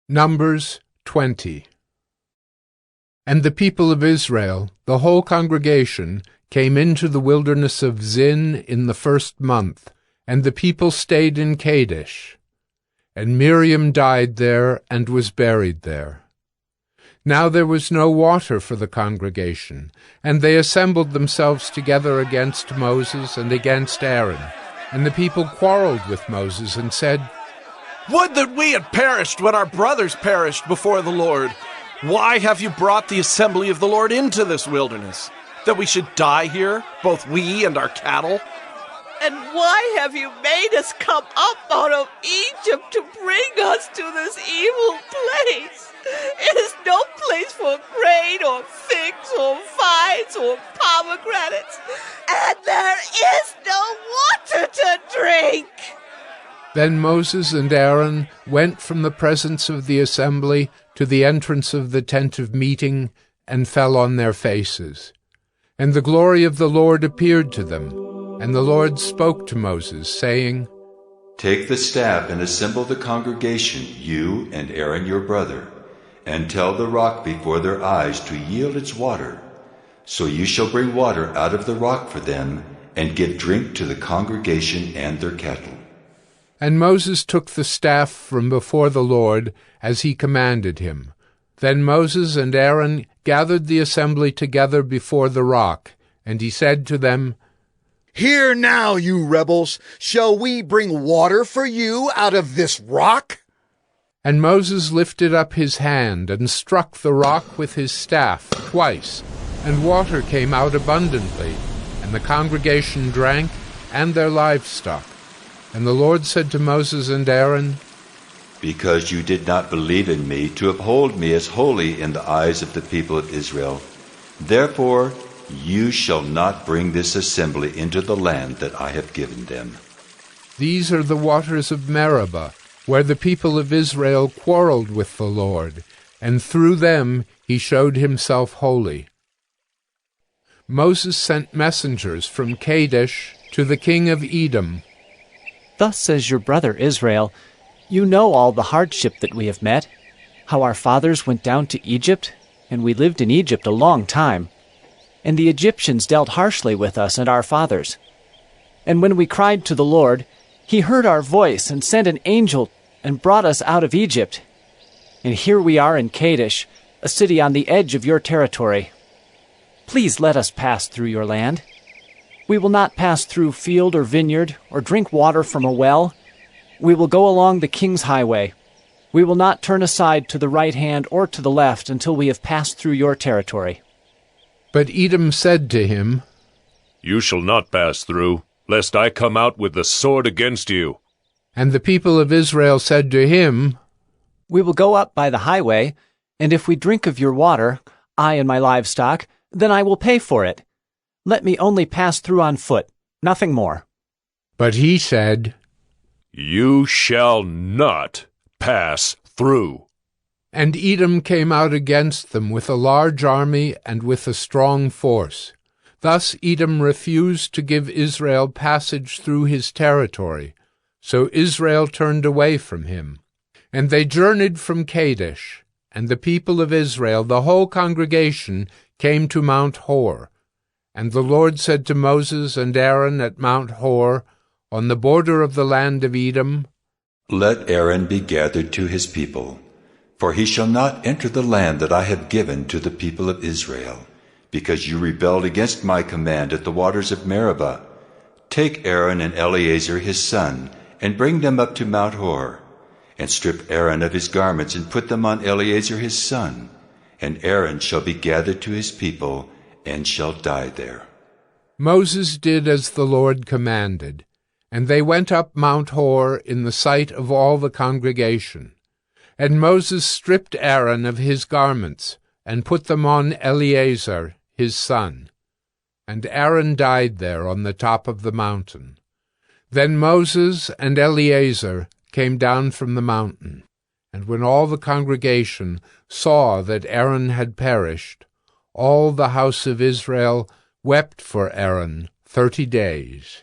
Numbers 20. And the people of Israel, the whole congregation, came into the wilderness of Zin in the 1st month, and the people stayed in Kadesh. And Miriam died there and was buried there. Now there was no water for the congregation, and they assembled themselves together against Moses and against Aaron. And the people quarreled with Moses and said, "Would that we had perished when our brothers perished before the Lord! Why have you brought the assembly of the Lord into this wilderness? That we should die here, both we and our cattle? And why have you made us come up out of Egypt to bring us to this evil place? It is no place for grain or figs or vines or pomegranates, and there is no water to drink." Then Moses and Aaron went from the presence of the assembly to the entrance of the tent of meeting and fell on their faces. And the glory of the Lord appeared to them. And the Lord spoke to Moses, saying, "Take the staff and assemble the congregation, you and Aaron your brother, and tell the rock before their eyes to yield its water. So you shall bring water out of the rock for them, and give drink to the congregation and their cattle." And Moses took the staff from before the Lord, as he commanded him. Then Moses and Aaron gathered the assembly together before the rock, and he said to them, "Hear now, you rebels, shall we bring water for you out of this rock?" And Moses lifted up his hand and struck the rock with his staff twice, and water came out abundantly, and the congregation drank, and their livestock. And the Lord said to Moses and Aaron, "Because you did not believe in me to uphold me as holy in the eyes of the people of Israel, therefore you shall not bring this assembly into the land that I have given them." These are the waters of Meribah, where the people of Israel quarreled with the Lord, and through them he showed himself holy. Moses sent messengers from Kadesh to the king of Edom. "Thus says your brother Israel, you know all the hardship that we have met, how our fathers went down to Egypt, and we lived in Egypt a long time. And the Egyptians dealt harshly with us and our fathers. And when we cried to the Lord, he heard our voice and sent an angel and brought us out of Egypt. And here we are in Kadesh, a city on the edge of your territory. Please let us pass through your land. We will not pass through field or vineyard or drink water from a well. We will go along the king's highway. We will not turn aside to the right hand or to the left until we have passed through your territory." But Edom said to him, "You shall not pass through, lest I come out with the sword against you." And the people of Israel said to him, "We will go up by the highway, and if we drink of your water, I and my livestock, then I will pay for it. Let me only pass through on foot, nothing more." But he said, "You shall not pass through." And Edom came out against them with a large army and with a strong force. Thus Edom refused to give Israel passage through his territory. So Israel turned away from him. And they journeyed from Kadesh, and the people of Israel, the whole congregation, came to Mount Hor. And the Lord said to Moses and Aaron at Mount Hor, on the border of the land of Edom, "Let Aaron be gathered to his people, for he shall not enter the land that I have given to the people of Israel, because you rebelled against my command at the waters of Meribah. Take Aaron and Eleazar his son, and bring them up to Mount Hor, and strip Aaron of his garments, and put them on Eleazar his son, and Aaron shall be gathered to his people, and shall die there." Moses did as the Lord commanded, and they went up Mount Hor in the sight of all the congregation. And Moses stripped Aaron of his garments, and put them on Eleazar his son. And Aaron died there on the top of the mountain. Then Moses and Eleazar came down from the mountain. And when all the congregation saw that Aaron had perished, all the house of Israel wept for Aaron 30 days.